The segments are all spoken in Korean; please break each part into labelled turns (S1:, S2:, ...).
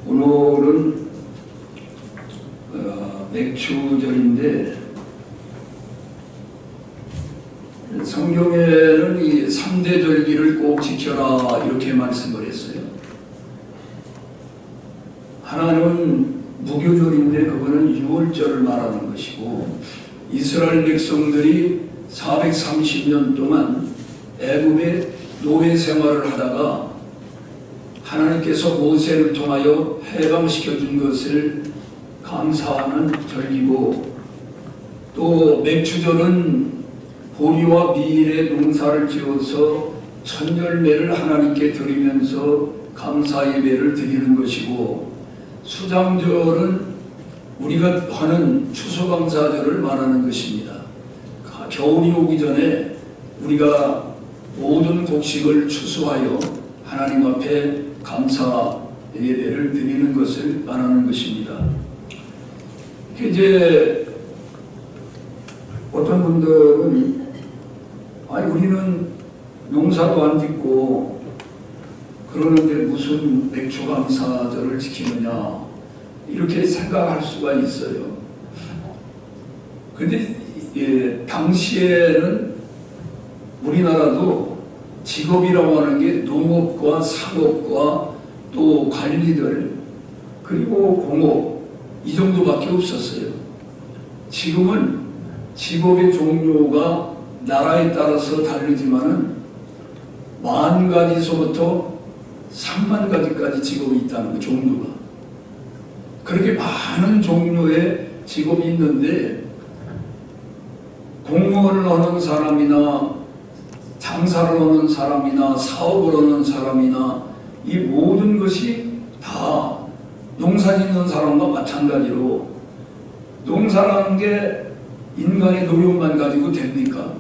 S1: 오늘은 맥주절인데 성경에는 이 3대 절기를 꼭 지켜라 이렇게 말씀을 했어요. 하나는 무교절인데 그거는 6월절을 말하는 것이고, 이스라엘 백성들이 430년 동안 애굽의 노예 생활을 하다가 하나님께서 모세를 통하여 해방시켜 준 것을 감사하는 절기고, 또 맥주절은 보리와 미일의 농사를 지어서 첫 열매를 하나님께 드리면서 감사 예배를 드리는 것이고, 수장절은 우리가 하는 추수감사절을 말하는 것입니다. 겨울이 오기 전에 우리가 모든 곡식을 추수하여 하나님 앞에 감사 예배를 드리는 것을 말하는 것입니다. 이제 어떤 분들은 우리는 농사도 안 짓고 그러는데 무슨 맥주감사절을 지키느냐 이렇게 생각할 수가 있어요. 근데 당시에는 우리나라도 직업이라고 하는 게 농업과 상업과 또 관리들 그리고 공업 이 정도밖에 없었어요. 지금은 직업의 종류가 나라에 따라서 다르지만은 10,000가지서부터 30,000가지까지 직업이 있다는 거, 종류가. 그렇게 많은 종류의 직업이 있는데, 공무원을 하는 사람이나 장사를 하는 사람이나 사업을 하는 사람이나 이 모든 것이 다 농사 짓는 사람과 마찬가지로, 농사라는 게 인간의 노력만 가지고 됩니까?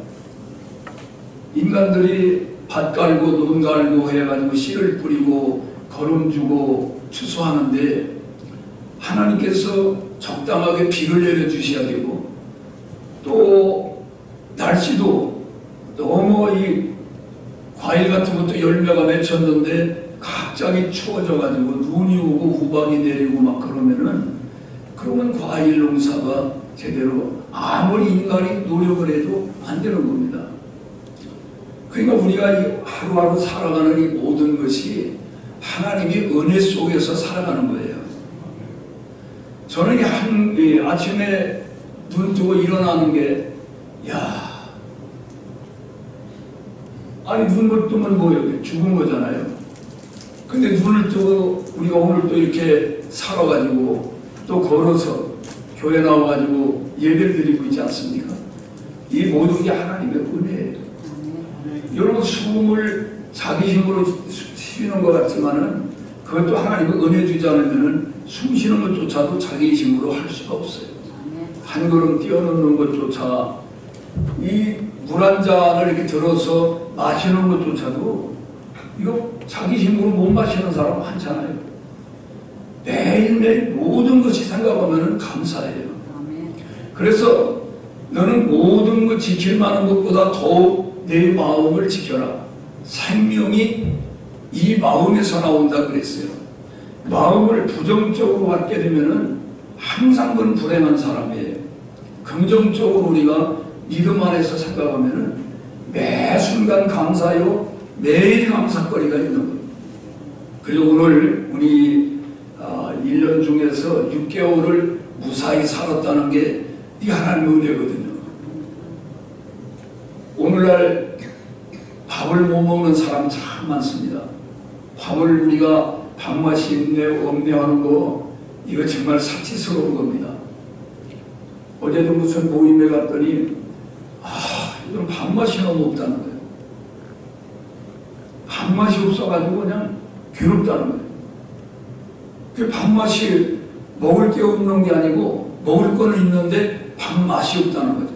S1: 인간들이 밭 갈고 논 갈고 해가지고 씨를 뿌리고 거름 주고 추수하는데, 하나님께서 적당하게 비를 내려주셔야 되고, 또 날씨도 너무 이 과일 같은 것도 열매가 맺혔는데 갑자기 추워져가지고 눈이 오고 우박이 내리고 막 그러면 과일 농사가 제대로 아무리 인간이 노력을 해도 안 되는 겁니다. 그러니까 우리가 이 하루하루 살아가는 이 모든 것이 하나님의 은혜 속에서 살아가는 거예요. 저는 아침에 눈 뜨고 일어나는 게, 눈을 뜨면 뭐예요? 죽은 거잖아요. 근데 눈을 뜨고 우리가 오늘 또 이렇게 살아가지고 또 걸어서 교회 나와가지고 예배를 드리고 있지 않습니까? 이 모든 게 하나님의 은혜예요. 여러분, 숨을 자기 힘으로 쉬는 것 같지만은 그것도 하나님의 은혜 주지 않으면은 숨 쉬는 것조차도 자기 힘으로 할 수가 없어요. 한 걸음 뛰어넘는 것조차, 이 물 한 잔을 이렇게 들어서 마시는 것조차도 이거 자기 힘으로 못 마시는 사람 많잖아요. 매일매일 모든 것이 생각하면 감사해요. 그래서 너는 모든 것 지킬 만한 것보다 더욱 내 마음을 지켜라. 생명이 이 마음에서 나온다 그랬어요. 마음을 부정적으로 갖게 되면은 항상 그건 불행한 사람이에요. 긍정적으로 우리가 믿음 안에서 생각하면은 매 순간 감사요, 매일 감사거리가 있는 거예요. 그리고 오늘 우리 1년 중에서 6개월을 무사히 살았다는 게 이 하나님의 은혜거든요. 오늘날 밥을 못 먹는 사람 참 많습니다. 밥을 우리가 밥맛이 있네 없네 하는 거, 이거 정말 사치스러운 겁니다. 어제도 무슨 모임에 갔더니 이건 밥맛이 너무 없다는 거예요. 밥맛이 없어가지고 그냥 괴롭다는 거예요. 그 밥맛이 먹을 게 없는 게 아니고 먹을 거는 있는데 밥맛이 없다는 거죠.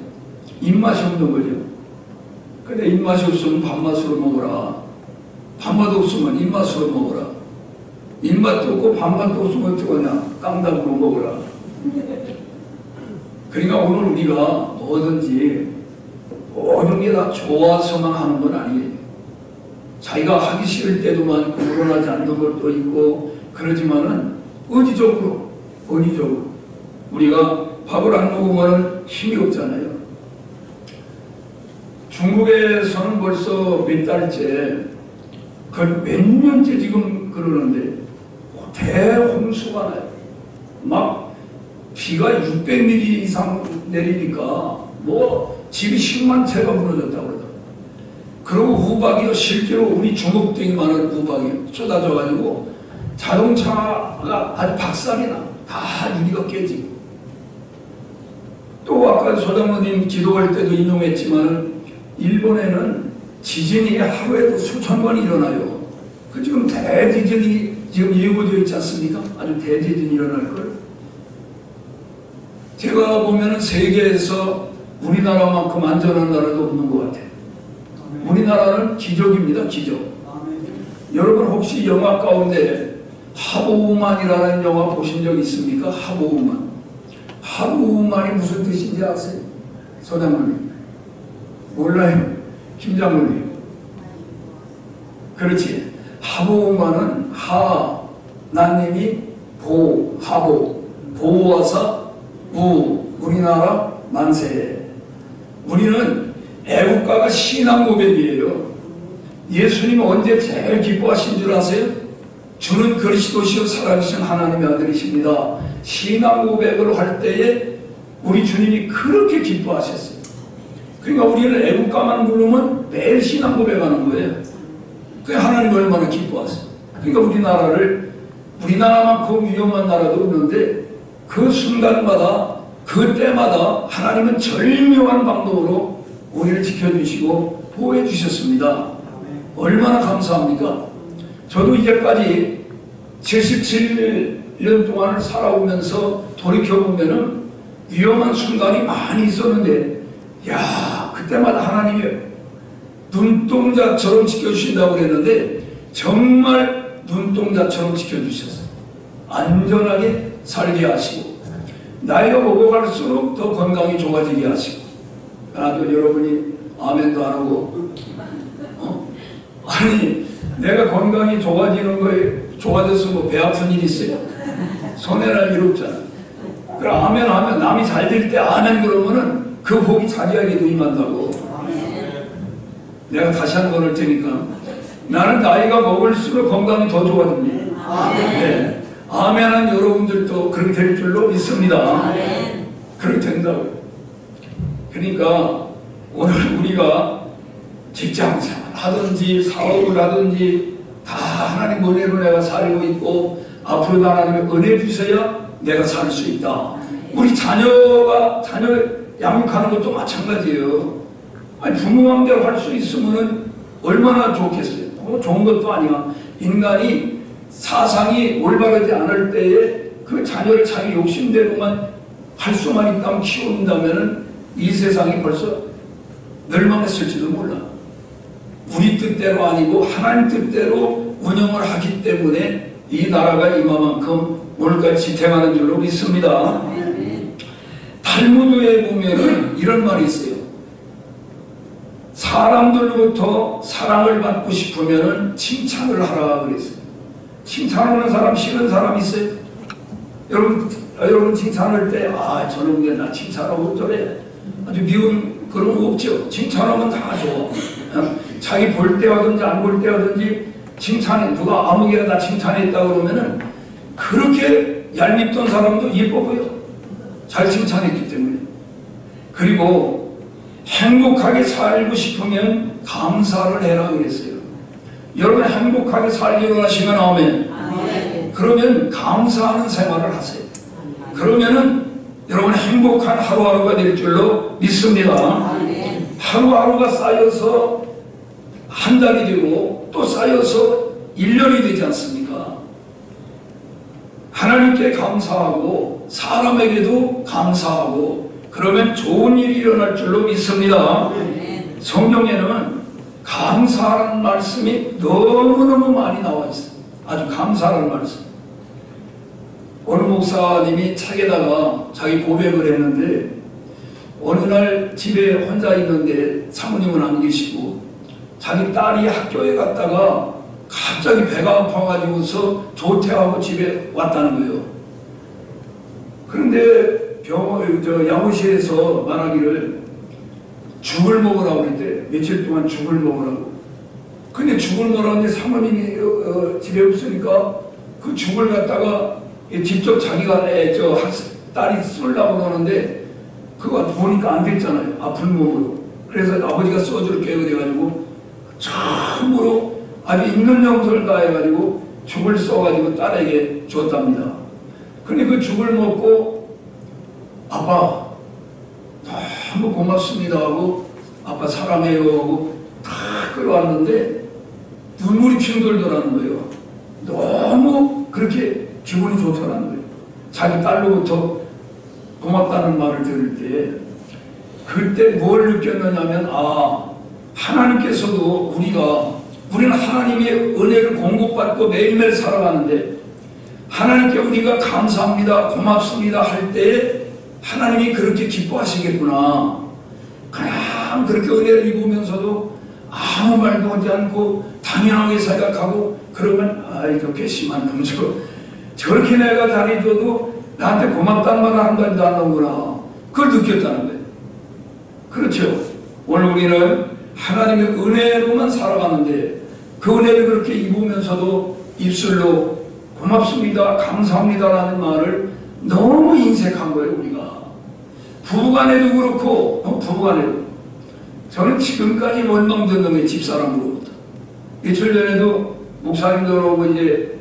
S1: 입맛이 없는 거죠. 근데 입맛이 없으면 밥맛으로 먹어라. 밥맛 없으면 입맛으로 먹어라. 입맛도 없고 밥맛도 없으면 어쩌냐, 깡닭으로 먹어라. 그러니까 오늘 우리가 뭐든지 모든 게 다 좋아서만 하는 건 아니에요. 자기가 하기 싫을 때도 많고, 일어나지 않는 것도 있고, 그러지만은 의지적으로 우리가 밥을 안 먹으면 힘이 없잖아요. 중국에서는 벌써 몇 달째, 몇 년째 지금 그러는데 대홍수가 나요. 막 비가 600mm 이상 내리니까 뭐 집이 10만 채가 무너졌다고 그러더라고요. 그리고 우박이요, 실제로 우리 주먹등이 많은 우박이 쏟아져가지고 자동차가 아주 박살이 나. 다 유리가 깨지고. 또 아까 소장모님 기도할 때도 인용했지만 일본에는 지진이 하루에도 수천 번 일어나요. 그 지금 대지진이 지금 예고되어 있지 않습니까? 아주 대지진이 일어날 걸. 제가 보면은 세계에서 우리나라만큼 안전한 나라도 없는 것 같아요. 우리나라는 기적입니다, 기적. 여러분 혹시 영화 가운데 하보우만이라는 영화 보신 적 있습니까? 하보우만. 하보우만이 무슨 뜻인지 아세요? 소장님. 몰라요? 김장군님. 그렇지. 하보우만은 하나님이 하보, 보호하사 우리나라 만세. 우리는 애국가가 신앙 고백이에요. 예수님은 언제 제일 기뻐하신 줄 아세요? 주는 그리스도시요 살아계신 하나님의 아들이십니다. 신앙 고백을 할 때에 우리 주님이 그렇게 기뻐하셨어요. 그러니까 우리는 애국가만 부르면 매일 신앙 고백하는 거예요. 그게 하나님이 얼마나 기뻐하세요. 그러니까 우리나라만큼 위험한 나라도 없는데 그 순간마다 그 때마다 하나님은 절묘한 방법으로 우리를 지켜주시고 보호해 주셨습니다. 얼마나 감사합니까? 저도 이제까지 77년 동안을 살아오면서 돌이켜보면은 위험한 순간이 많이 있었는데, 그때마다 하나님이 눈동자처럼 지켜주신다고 그랬는데, 정말 눈동자처럼 지켜주셨어요. 안전하게 살게 하시고, 나이가 먹어갈수록 더 건강이 좋아지게 하시고, 하나도 여러분이 아멘도 안 하고, 아니, 내가 건강이 좋아지는 거에 좋아져서 뭐 배 아픈 일 있어요? 손해날 일 없잖아. 그럼 아멘 하면 남이 잘 될 때 아멘 그러면은 그 복이 자기에게도 임한다고. 내가 다시 한 번 할 테니까. 나는 나이가 먹을수록 건강이 더 좋아집니다. 네. 아멘한 여러분들도 그렇게 될 줄로 믿습니다. 그렇게 된다고요. 그러니까 오늘 우리가 직장생활 하든지 사업을 하든지 다 하나님 은혜로 내가 살고 있고 앞으로도 하나님의 은혜 주셔야 내가 살 수 있다. 우리 자녀 양육하는 것도 마찬가지예요. 아니, 부모 마음대로 할 수 있으면 얼마나 좋겠어요. 좋은 것도 아니야. 인간이 사상이 올바르지 않을 때에 그 자녀를 자기 욕심대로만 할 수만 있다면 키운다면 이 세상이 벌써 멸망했을지도 몰라. 우리 뜻대로 아니고 하나님 뜻대로 운영을 하기 때문에 이 나라가 이만큼 오늘까지 지탱하는 줄로 믿습니다. 탈무드에 보면은 이런 말이 있어요. 사람들로부터 사랑을 받고 싶으면은 칭찬을 하라 그랬어요. 칭찬하는 사람 싫은 사람 있어요? 여러분 칭찬할 때 저는 왜 나 칭찬하고 저래? 아주 미운 그런 거 없죠. 칭찬하면 다 좋아. 자기 볼 때 하든지 안 볼 때 하든지 칭찬해. 누가 아무개나 다 칭찬했다 그러면은 그렇게 얄밉던 사람도 예뻐 보여. 잘 칭찬했기 때문에. 그리고 행복하게 살고 싶으면 감사를 해라 그랬어요. 여러분 행복하게 살기로 하시면 아멘. 그러면 감사하는 생활을 하세요. 그러면은 여러분 행복한 하루하루가 될 줄로 믿습니다. 하루하루가 쌓여서 한 달이 되고 또 쌓여서 1년이 되지 않습니까? 하나님께 감사하고 사람에게도 감사하고 그러면 좋은 일이 일어날 줄로 믿습니다. 성경에는 감사하는 말씀이 너무너무 많이 나와 있어요. 아주 감사하는 말씀. 어느 목사님이 책에다가 자기 고백을 했는데 어느 날 집에 혼자 있는데 사모님은 안 계시고 자기 딸이 학교에 갔다가 갑자기 배가 아파가지고서 조퇴하고 집에 왔다는 거예요. 그런데 야구실에서 말하기를 죽을 먹으라고 그랬대. 며칠 동안 죽을 먹으라고. 근데 죽을 먹으라는데 사모님이 집에 없으니까 그 죽을 갖다가 직접 자기가 딸이 쏠라고 그러는데 그거 보니까 안 됐잖아요. 아픈 몸으로. 그래서 아버지가 써줄게 그래가지고 처음으로 아주 있는 용서를 다해가지고 죽을 써가지고 딸에게 줬답니다. 근데 그 죽을 먹고 아빠 너무 고맙습니다 하고 아빠 사랑해요 하고 다 끌어왔는데 눈물이 핑 돌더라는 거예요. 너무 그렇게 기분이 좋더라는 거예요. 자기 딸로부터 고맙다는 말을 들을 때 그때 뭘 느꼈느냐면 하나님께서도 우리는 하나님의 은혜를 공급받고 매일매일 살아가는데 하나님께 우리가 감사합니다 고맙습니다 할 때 하나님이 그렇게 기뻐하시겠구나. 그냥 그렇게 은혜를 입으면서도 아무 말도 하지 않고 당연하게 생각하고 그러면 저 괘씸한 놈 저렇게 내가 잘해줘도 나한테 고맙다는 말 한 번도 안 하는구나. 그걸 느꼈다는 거예요. 그렇죠. 오늘 우리는 하나님의 은혜로만 살아가는데 그 은혜를 그렇게 입으면서도 입술로 고맙습니다 감사합니다라는 말을 너무 인색한 거예요. 우리가 부부간에도 그렇고 부부간에도 저는 지금까지 원망 듣는 거예요. 집사람으로부터. 며칠 전에도 목사님들하고 이제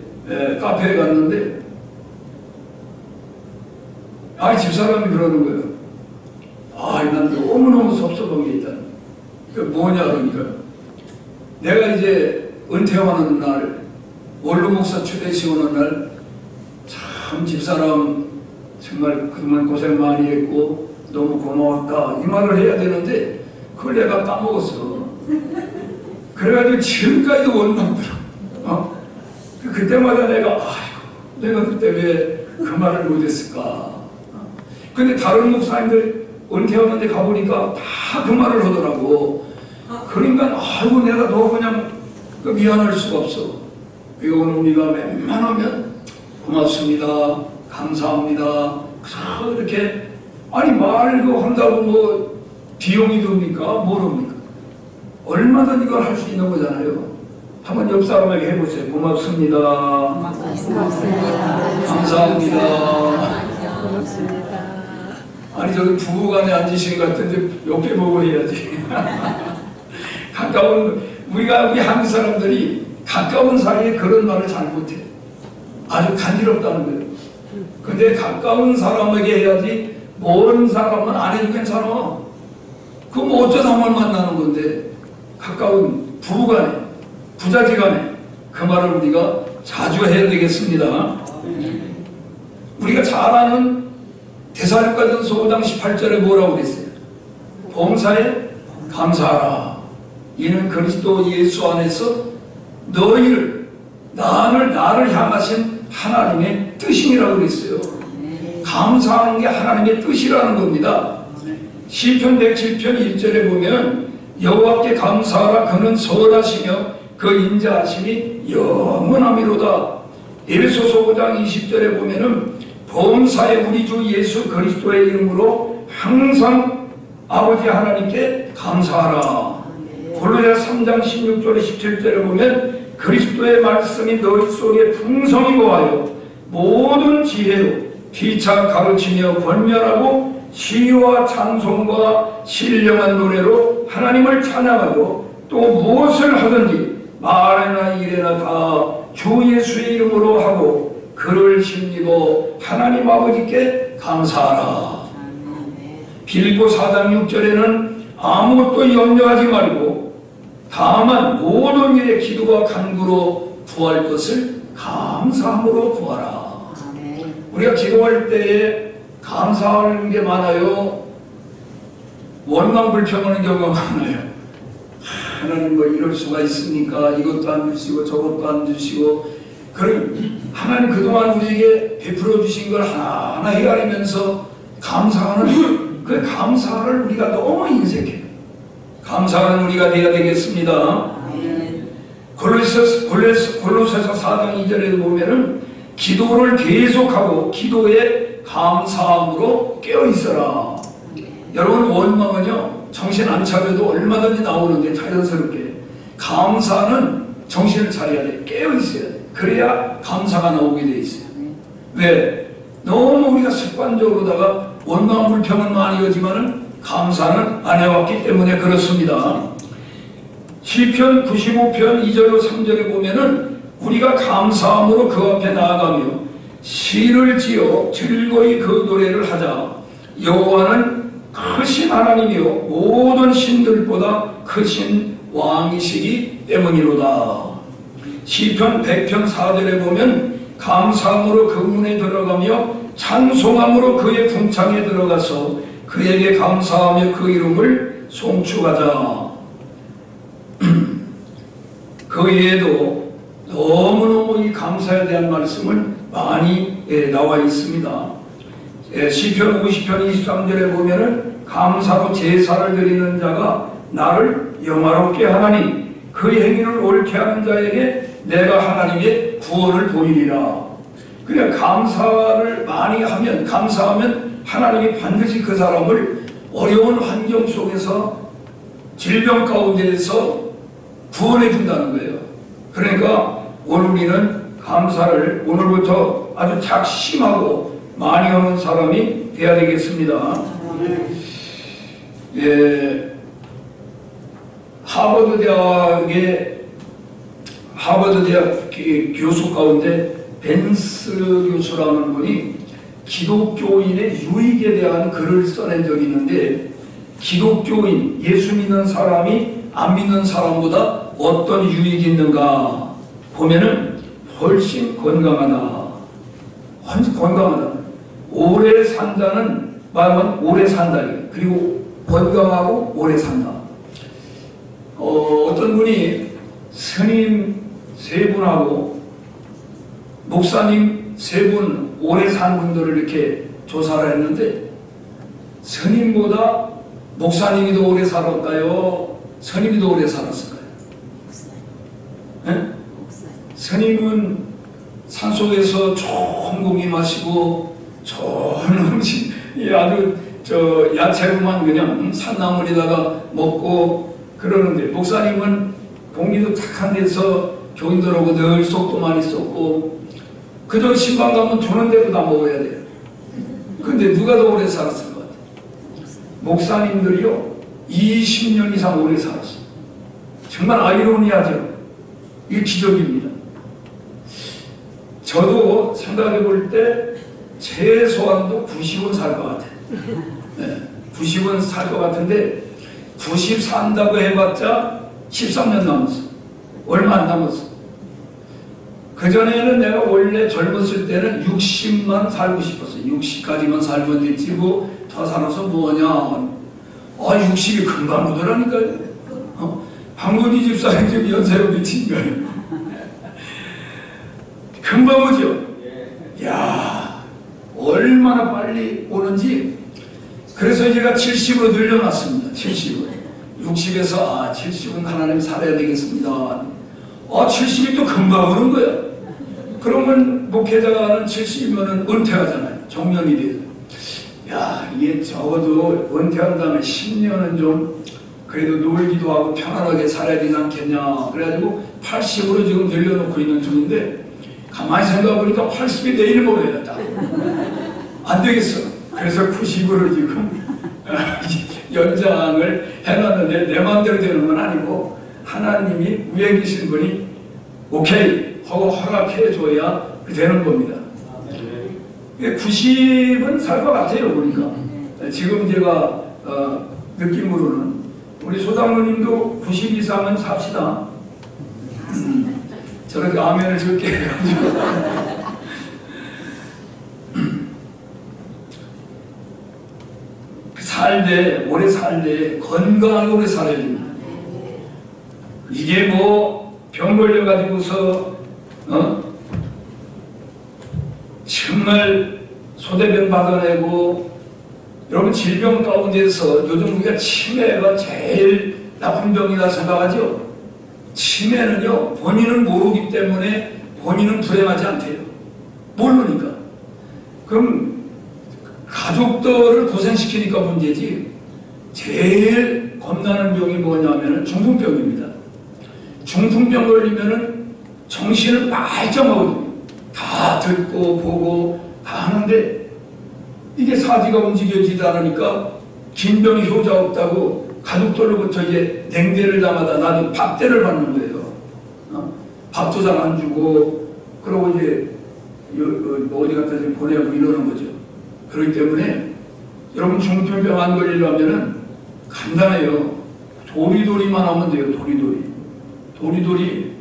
S1: 카페에 갔는데 집사람이 그러는 거예요. 난 너무너무 섭섭한 게 있다. 그 뭐냐 그러니까 내가 이제 은퇴하는 날 원로 목사 추대식 오는 날 참 집사람 정말 그동안 고생 많이 했고 너무 고마웠다 이 말을 해야 되는데 그걸 내가 까먹었어. 그래가지고 지금까지도 원망 들어. 그때마다 내가 그때 왜 그 말을 못했을까. 근데 다른 목사님들 은퇴하는데 가보니까 다 그 말을 하더라고. 그러니까 내가 너 그냥 미안할 수가 없어. 그리고 오늘 우리가 웬만하면 고맙습니다 감사합니다 이렇게 말고 한다고 비용이 듭니까? 모릅니까? 얼마든 이걸 할 수 있는 거잖아요. 한번 옆 사람에게 해보세요. 고맙습니다. 감사합니다. 저기 부부간에 앉으신 것 같은데 옆에 보고 해야지. 우리 한국 사람들이 가까운 사이에 그런 말을 잘 못해. 아주 간지럽다는 거예요. 근데 가까운 사람에게 해야지 먼 사람은 안 해도 괜찮아. 그럼 어쩌다만 만나는 건데 가까운 부부간에 부자지간에 그 말을 우리가 자주 해야 되겠습니다. 우리가 잘 아는 데살로니가전서 5장 18절에 뭐라고 그랬어요? 범사에 감사하라. 이는 그리스도 예수 안에서 나를 향하신 하나님의 뜻이라고 그랬어요. 감사하는 게 하나님의 뜻이라는 겁니다. 시편 107편 1절에 보면 여호와께 감사하라. 그는 선하시며 그 인자하심이 영원함이로다. 에베소서 5장 20절에 보면은 범사에 우리 주 예수 그리스도의 이름으로 항상 아버지 하나님께 감사하라. 골로새 3장 16절에 17절에 보면 그리스도의 말씀이 너희 속에 풍성히 거하여 모든 지혜로 피차 가르치며 권면하고 시와 찬송과 신령한 노래로 하나님을 찬양하고 또 무엇을 하든지 말이나 일이나 다 주 예수의 이름으로 하고 그를 힘입어 하나님 아버지께 감사하라. 빌립보 4장 6절에는 아무것도 염려하지 말고 다만 모든 일에 기도와 간구로 구할 것을 감사함으로 구하라. 우리가 기도할 때에 감사하는 게 많아요. 원망 불평하는 경우가 많아요. 하나님 이럴 수가 있습니까? 이것도 안 주시고 저것도 안 주시고. 그럼 하나님 그동안 우리에게 베풀어 주신 걸 하나하나 헤아리면서 감사하는 그 감사를 우리가 너무 인색해요. 감사하는 우리가 되어야 되겠습니다. 골로새서 4장 2절에 보면은 기도를 계속하고 기도에 감사함으로 깨어있어라. 여러분, 원망은요 정신 안 차려도 얼마든지 나오는데 자연스럽게 감사는 정신을 차려야 돼. 깨어있어야 돼. 그래야 감사가 나오게 돼 있어요. 왜? 너무 우리가 습관적으로다가 원망 불평은 많이 하지만은 감사는 안 해왔기 때문에 그렇습니다. 시편 95편 2절로 3절에 보면은 우리가 감사함으로 그 앞에 나아가며 시를 지어 즐거이 그 노래를 하자. 여호와는 크신 하나님이요 모든 신들보다 크신 왕이시기 때문이로다. 시편 100편 4절에 보면 감사함으로 그 문에 들어가며 찬송함으로 그의 궁창에 들어가서 그에게 감사하며 그 이름을 송축하자. 그 외에도 너무너무 이 감사에 대한 말씀은 많이 나와 있습니다. 시편 50편 23절에 보면은 감사로 제사를 드리는 자가 나를 영화롭게 하나니 그 행위를 옳게 하는 자에게 내가 하나님의 구원을 보이리라. 그냥 감사를 많이 하면, 감사하면 하나님이 반드시 그 사람을 어려운 환경 속에서 질병 가운데에서 구원해 준다는 거예요. 그러니까 오늘 우리는 감사를 오늘부터 아주 작심하고 많이 하는 사람이 되어야 되겠습니다. 하버드 대학 교수 가운데 벤스 교수라는 분이 기독교인의 유익에 대한 글을 써낸 적이 있는데, 기독교인, 예수 믿는 사람이 안 믿는 사람보다 어떤 유익이 있는가 보면은 훨씬 건강하다. 건강하다. 오래 산다는 말은 오래 산다. 그리고 건강하고 오래 산다. 어떤 분이 스님 3분하고 목사님 3분 오래 산 분들을 이렇게 조사를 했는데, 스님보다 목사님이 더 오래 살았까요? 스님이 더 오래 살았을까요? 네? 스님은 산속에서 좋은 공기 마시고 좋은 음식, 아주 야채로만 그냥 산나물에다가 먹고 그러는데, 목사님은 공기도 착한 데서 교인들하고 늘 속도 많이 썼고, 그저 신방 가면 주는 대로 다 먹어야 돼요. 근데 누가 더 오래 살았을 것 같아요? 목사님들이요 20년 이상 오래 살았어요. 정말 아이러니하죠. 이게 기적입니다. 저도 생각해 볼 때 최소한도 90은 살 것 같아요. 네, 90은 살 것 같은데 90 산다고 해봤자 13년 남았어. 얼마 안 남았어. 그전에는 내가 원래 젊었을 때는 60만 살고 싶었어. 60까지만 살면 됐지 뭐 더 살아서 뭐하냐. 60이 금방 오더라니까요. 황건희 집사님 지금 연세가 몇인가요? 금방 오죠. 야, 얼마나 빨리 오는지. 그래서 제가 70으로 늘려놨습니다. 70으로. 60에서 70은 하나님 살아야 되겠습니다. 70이 또 금방 오는 거야. 그러면 목회자는 70이면 은퇴하잖아요. 정년이 돼서. 야, 이게 적어도 은퇴한 다음에 10년은 좀 그래도 놀기도 하고 편안하게 살아야 되지 않겠냐. 그래가지고 80으로 지금 늘려놓고 있는 중인데, 가만히 생각해보니까 80이 내일 모레였다. 안 되겠어. 그래서 90으로 지금 연장을 해놨는데, 내 마음대로 되는 건 아니고 하나님이 위에 계신 분이 오케이 하고 허락해줘야 되는 겁니다. 90은 살 것 같아요. 보니까 지금 제가 느낌으로는 우리 소장로님도 90 이상은 삽시다. 저렇게 아멘을 적게 해가지고 살되 오래 살되 건강하게 오래 살아야 됩니다. 이게 뭐 병 걸려가지고서 정말 소대병 받아내고, 여러분 질병 가운데서 요즘 우리가 치매가 제일 나쁜 병이라 생각하죠. 치매는요, 본인은 모르기 때문에 본인은 불행하지 않대요. 모르니까. 그럼 가족들을 고생시키니까 문제지. 제일 겁나는 병이 뭐냐면은 중풍병입니다. 중풍병 걸리면은 정신을 말짱하거든요. 다 듣고 보고 다 하는데 이게 사지가 움직여지지 않으니까 긴 병이 효자 없다고 가족들로부터 이제 냉대를 당하다 나중에 밥대를 받는 거예요. 밥도 잘 안 주고 그러고 이제 어디 갖다 보내고 이러는 거죠. 그렇기 때문에 여러분 중풍병 안 걸리려면은 간단해요. 도리도리만 하면 돼요. 도리도리. 도리도리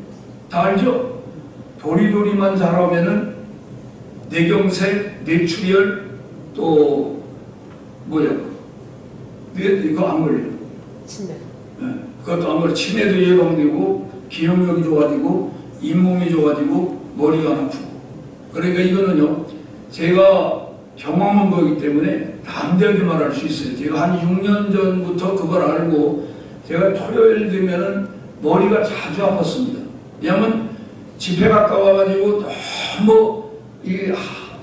S1: 다 알죠? 도리도리만 잘하면은 뇌경색, 뇌출혈 또 뭐야? 이거 안 걸려요.
S2: 치매.
S1: 네, 그것도 안 걸려. 치매도 예방되고 기억력이 좋아지고 잇몸이 좋아지고 머리가 안 아프고. 그러니까 이거는요. 제가 경험한 거기 때문에 담대하게 말할 수 있어요. 제가 한 6년 전부터 그걸 알고 제가 토요일 되면은 머리가 자주 아팠습니다. 왜냐하면 집에 가까워가지고 너무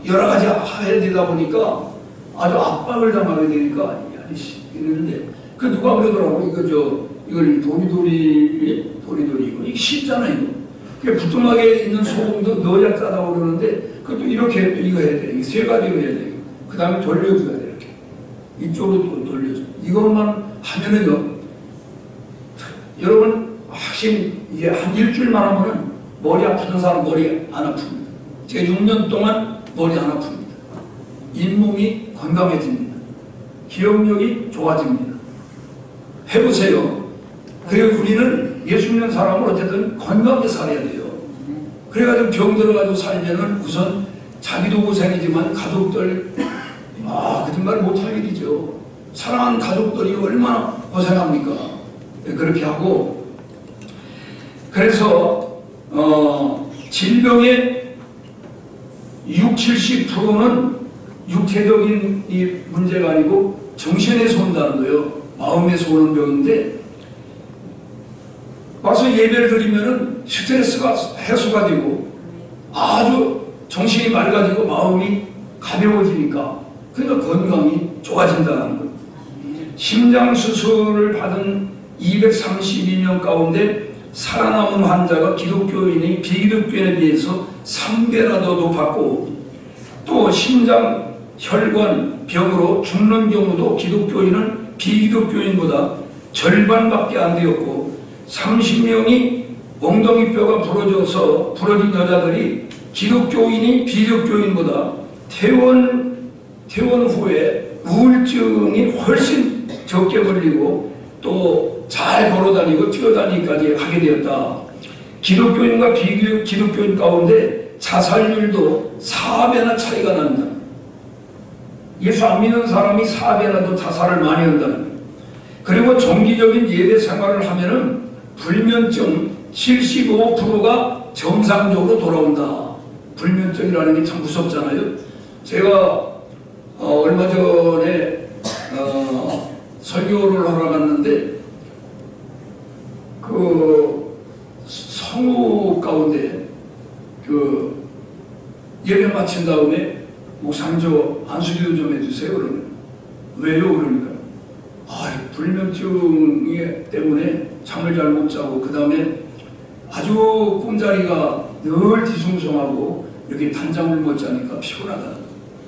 S1: 여러 가지 해야 되다 보니까 아주 압박을 당하게 되니까 야이씨 이러는데 그 누가 그러더라고. 이걸 도리도리 이거 이게 쉽잖아 이거. 그 부뚜막에 있는 소금도 넣어야 짜다고 그러는데 그것도 이렇게 이거 해야 돼. 세 가지로 해야 돼. 그 다음에 돌려줘야 돼 이렇게. 이쪽으로 돌려줘. 이것만 하면은요. 여러분 확실히 이게 한 일주일만 하면은 머리 아픈 사람 머리 안 아픕니다. 제가 6년 동안 머리 안 아픕니다. 잇몸이 건강해집니다. 기억력이 좋아집니다. 해보세요. 그리고 우리는 예수님 사람을 어쨌든 건강하게 살아야 돼요. 그래가지고 병 들어가지고 살면은 우선 자기도 고생이지만 가족들 거짓말 못할 일이죠. 사랑하는 가족들이 얼마나 고생합니까? 그렇게 하고 그래서 질병의 60~70%는 육체적인 이 문제가 아니고 정신에서 온다는 거예요. 마음에서 오는 병인데 와서 예배를 드리면은 스트레스가 해소가 되고 아주 정신이 맑아지고 마음이 가벼워지니까 그러니까 건강이 좋아진다는 거예요. 심장 수술을 받은 232명 가운데 살아남은 환자가 기독교인이 비기독교인에 비해서 3배나 더 높았고 또 심장 혈관 병으로 죽는 경우도 기독교인은 비기독교인보다 절반밖에 안 되었고 30명이 엉덩이뼈가 부러진 여자들이 기독교인이 비기독교인보다 퇴원 후에 우울증이 훨씬 적게 걸리고 또 잘 걸어다니고 뛰어다니기까지 하게 되었다. 기독교인과 비기독교인 가운데 자살률도 4배나 차이가 납니다. 예수 안 믿는 사람이 4배나 더 자살을 많이 한다는 거예요. 그리고 정기적인 예배 생활을 하면은 불면증 75%가 정상적으로 돌아온다. 불면증이라는 게 참 무섭잖아요. 제가 얼마 전에 설교를 하러 갔는데 그 성우 가운데 그 예배 마친 다음에 목사님 저 안수기도 좀 해주세요. 그러면 왜요? 그러니까 불면증 때문에 잠을 잘 못 자고 그 다음에 아주 꿈자리가 늘 뒤숭숭하고 이렇게 단잠을 못 자니까 피곤하다.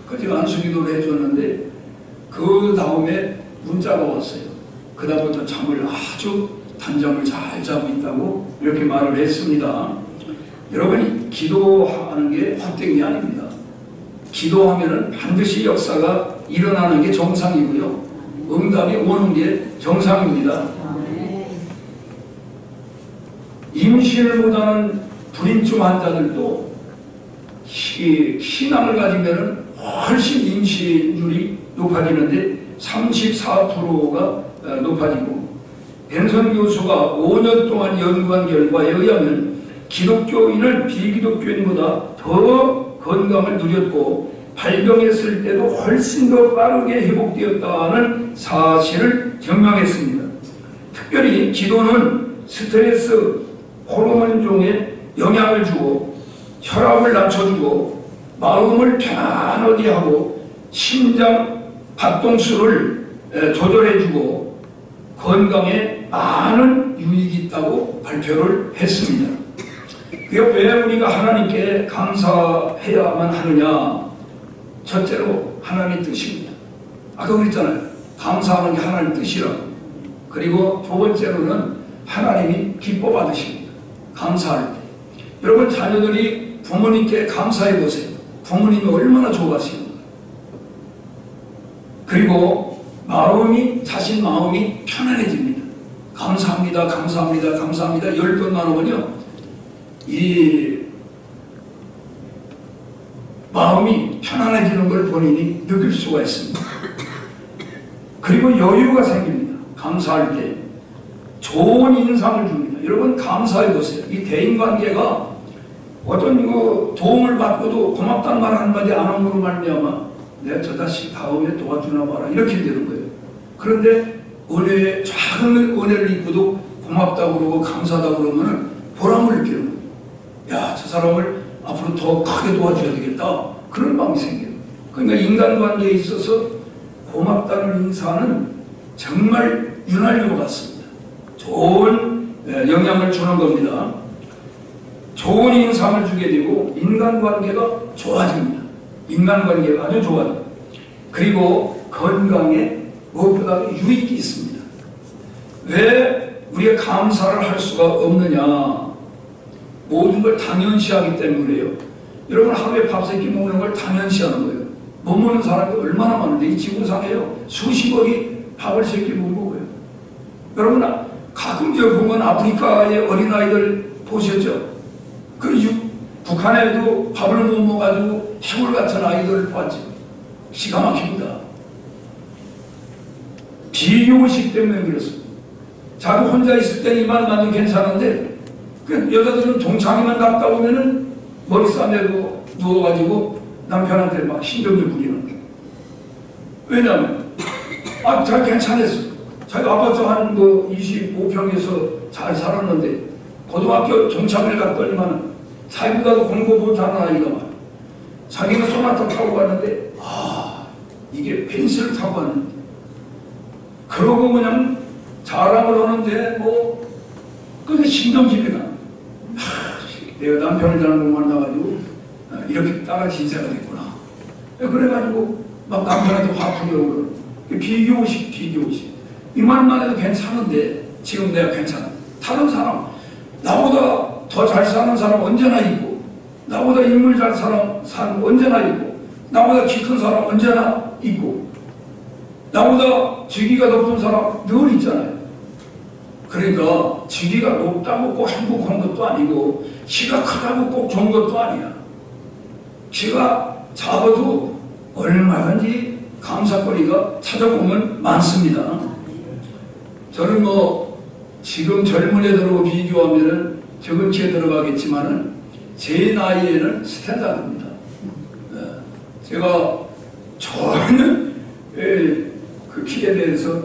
S1: 그래서 제가 안수기도를 해줬는데 그 다음에 문자가 왔어요. 그 다음부터 잠을 아주 단잠을 잘 자고 있다고 이렇게 말을 했습니다. 여러분이 기도하는 게 헛되기 아닙니다. 기도하면은 반드시 역사가 일어나는 게 정상이고요. 응답이 오는 게 정상입니다. 임신을 못하는 불임증 환자들도 신앙을 가지면은 훨씬 임신율이 높아지는데 34%가 높아지고 벤선 교수가 5년 동안 연구한 결과에 의하면 기독교인은 비기독교인보다 더 건강을 누렸고 발병했을 때도 훨씬 더 빠르게 회복되었다는 사실을 증명했습니다. 특별히 기도는 스트레스, 호르몬종에 영향을 주고 혈압을 낮춰주고 마음을 편안하게 하고 심장 박동수를 조절해주고 건강에 많은 유익이 있다고 발표를 했습니다. 그게 왜 우리가 하나님께 감사해야만 하느냐? 첫째로 하나님의 뜻입니다. 아까 그랬잖아요. 감사하는 게 하나님의 뜻이라고. 그리고 두 번째로는 하나님이 기뻐 받으십니다. 감사할 때. 여러분 자녀들이 부모님께 감사해 보세요. 부모님이 얼마나 좋아하시는가. 그리고 마음이, 자신 마음이 편안해집니다. 감사합니다, 감사합니다, 감사합니다 10번 나누면요 이 마음이 편안해지는 걸 본인이 느낄 수가 있습니다. 그리고 여유가 생깁니다. 감사할 때 좋은 인상을 줍니다. 여러분 감사해 보세요. 이 대인관계가 어떤 도움을 받고도 고맙다는 말 한마디 안 함으로 말미암아 내가 저 자식 다음에 도와주나 봐라 이렇게 되는 거예요. 그런데 은혜, 작은 은혜를 입고도 고맙다고 그러고 감사하다고 그러면 보람을 느끼는 거예요. 야, 저 사람을 앞으로 더 크게 도와줘야 되겠다. 그런 마음이 생겨요. 그러니까 인간관계에 있어서 고맙다는 인사는 정말 윤활유 같습니다. 좋은 영향을 주는 겁니다. 좋은 인상을 주게 되고 인간관계가 좋아집니다. 인간관계가 아주 좋아요. 그리고 건강에 무엇보다 유익이 있습니다. 왜 우리가 감사를 할 수가 없느냐? 모든 걸 당연시하기 때문에요. 여러분 하루에 밥 세 끼 먹는 걸 당연시하는 거예요. 못 먹는 사람이 얼마나 많은데 이 지구상에요 수십억이 밥을 세 끼 못 먹어요. 여러분 가끔 저 보면 아프리카의 어린아이들 보셨죠? 북한에도 밥을 못 먹어가지고 해골 같은 아이들을 봤죠. 기가 막힙니다. 비교의식 때문에 그렇습니다. 자기 혼자 있을 때는 이만만도 괜찮은데 그 여자들은 동창회만 갔다 오면은 머리 싸매고 누워가지고 남편한테 막 신경질 부리는 거예요. 왜냐하면 잘 괜찮았어. 자기 아파트 한 25평에서 잘 살았는데 고등학교 동창회를 갔더니만 자기가도 공부 못하는 아이가 말 자기는 소나타 타고 갔는데 이게 펜스를 타고 왔는데 그러고 그냥 자랑을 하는데 그게 신경질이 나. 내가 남편을 잘못 만나가지고 이렇게 따라지 인사가 됐구나. 그래가지고 막 남편한테 화풀이하고 비교의식. 이만만 해도 괜찮은데 지금 내가 괜찮아. 다른 사람 나보다 더 잘 사는 사람 언제나 있고 나보다 인물 잘 사는 사람 언제나 있고 나보다 키 큰 사람 언제나 있고 나보다 직위가 높은 사람 늘 있잖아요. 그러니까 직위가 높다고 꼭 행복한 것도 아니고 키가 크다고 꼭 좋은 것도 아니야. 키가 작아도 얼마든지 감사거리가 찾아보면 많습니다. 저는 지금 젊은 애들하고 비교하면은 적은 키에 들어가겠지만은 제 나이에는 스탠다드입니다. 제가 전혀 그 키에 대해서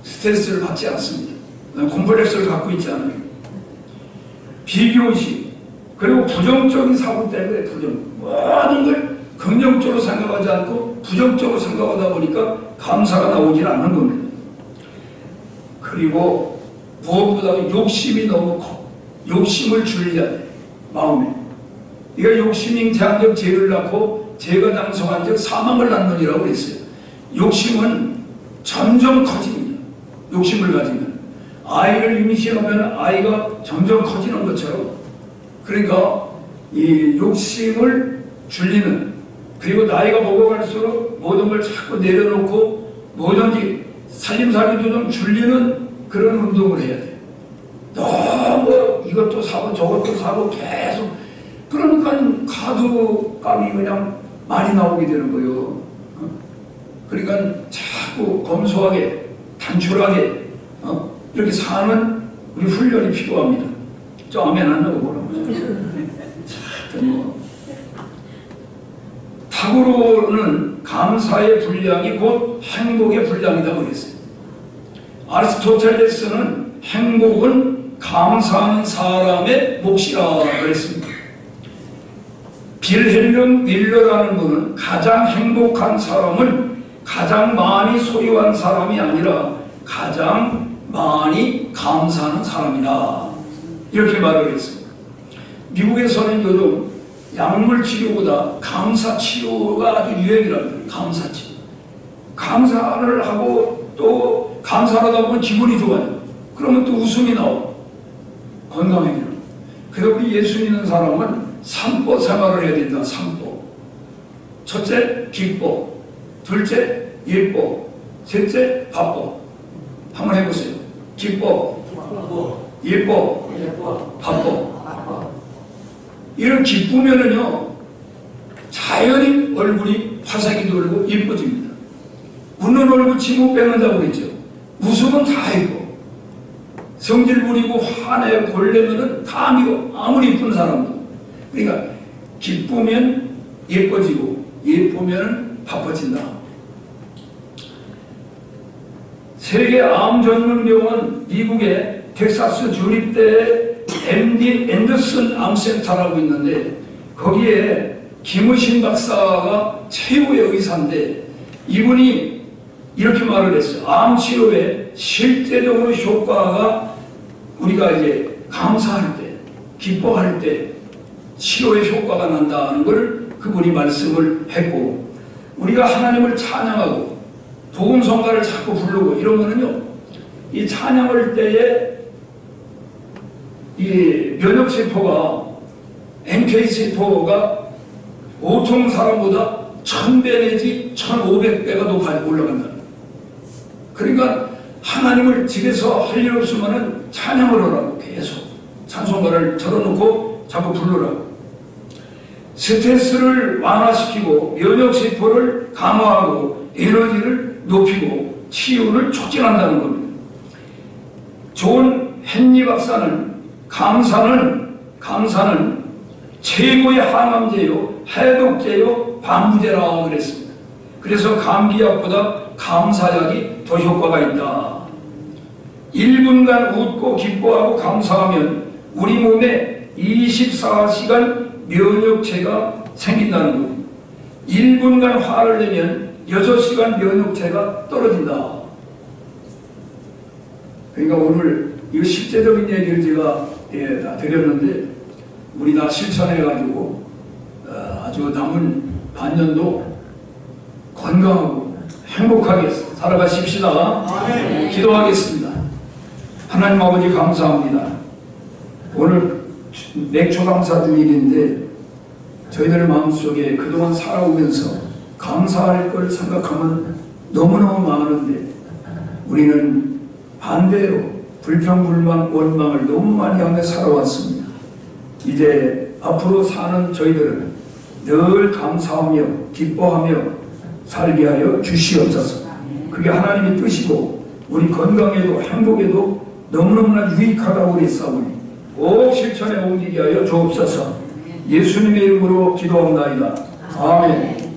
S1: 스트레스를 받지 않습니다. 콤플렉스를 갖고 있지 않아요. 비교의식 그리고 부정적인 사고 때문에 모든 걸 긍정적으로 생각하지 않고 부정적으로 생각하다 보니까 감사가 나오질 않는 겁니다. 그리고 무엇보다 욕심이 너무 커. 욕심을 줄여야 돼. 마음에. 이가 욕심인 제한적 죄를 낳고 죄가 장성한적 사망을 낳느니라고 그랬어요. 욕심은 점점 커집니다. 욕심을 가지면 아이를 임신하면 아이가 점점 커지는 것처럼 그러니까 이 욕심을 줄이는 그리고 나이가 먹어갈수록 모든 걸 자꾸 내려놓고 뭐든지 살림살이도 좀 줄이는 그런 운동을 해야 돼요. 너무 이것도 사고 저것도 사고 계속 그러니까 카드값이 그냥 많이 나오게 되는 거예요. 그러니까 자꾸 검소하게 단출하게 이렇게 사는 우리 훈련이 필요합니다. 저 아멘 안 하고 보라고요. 탁으로는 감사의 분량이 곧 행복의 분량이라고 그랬어요. 아리스토텔레스는 행복은 감사하는 사람의 몫이라 그랬습니다. 빌헬름 윌러라는 분은 가장 행복한 사람은 가장 많이 소유한 사람이 아니라 가장 많이 감사하는 사람이다, 이렇게 말을 했습니다. 미국에서는 요즘 약물 치료보다 감사 치료가 아주 유행이랍니다. 감사 치료. 감사를 하고 또 감사를 하다 보면 기분이 좋아요. 그러면 또 웃음이 나오고 건강해져요. 그래서 우리 예수 믿는 사람은 3보 생활을 해야 된다. 3보. 첫째, 기뻐. 둘째, 예뻐. 셋째, 바빠. 한번 해보세요. 기뻐, 예뻐, 바빠. 이런 기쁘면은요, 자연히 얼굴이 화색이 돌고 예뻐집니다. 웃는 얼굴 치고 빼는다고 그랬죠. 웃으면 다 예뻐. 성질 부리고 화내 골래면은 다 미워. 아무리 예쁜 사람도. 그러니까 기쁘면 예뻐지고 예쁘면 바빠진다. 세계 암 전문 병원 미국의 텍사스 주립대에 MD 앤더슨 암센터라고 있는데 거기에 김우신 박사가 최고의 의사인데 이분이 이렇게 말을 했어요. 암 치료에 실제적으로 효과가 우리가 이제 감사할 때, 기뻐할 때 치료의 효과가 난다는 걸 그분이 말씀을 했고, 우리가 하나님을 찬양하고 복음성가를 자꾸 부르고 이러면은요, 이 찬양할 때에 이 면역세포가 NK세포가 보통 사람보다 1000배 내지 1500배가 높아 올라간다. 그러니까 하나님을 집에서 할 일 없으면은 찬양을 하라고 계속 찬송가를 틀어놓고 자꾸 부르라고. 스트레스를 완화시키고 면역세포를 강화하고 에너지를 높이고 치유를 촉진한다는 겁니다. 존 헨리 박사는 감사는 최고의 항암제요, 해독제요, 방부제라 그랬습니다. 그래서 감기약보다 감사약이 더 효과가 있다. 1분간 웃고 기뻐하고 감사하면 우리 몸에 24시간 면역체가 생긴다는 겁니다. 1분간 화를 내면 6시간 면역체가 떨어진다. 그러니까 오늘 이 실제적인 얘기를 제가 다 드렸는데 우리 다 실천해가지고 아주 남은 반년도 건강하고 행복하게 살아가십시다. 아멘. 기도하겠습니다. 하나님 아버지 감사합니다. 오늘 맥초감사 주일인데 저희들 마음속에 그동안 살아오면서 감사할 걸 생각하면 너무너무 많은데 우리는 반대로 불평불만 원망을 너무 많이 하며 살아왔습니다. 이제 앞으로 사는 저희들은 늘 감사하며 기뻐하며 살게 하여 주시옵소서. 그게 하나님의 뜻이고 우리 건강에도 행복에도 너무너무나 유익하다고 그랬사오니 꼭 실천에 옮기게 하여 주옵소서. 예수님의 이름으로 기도합니다. 아멘.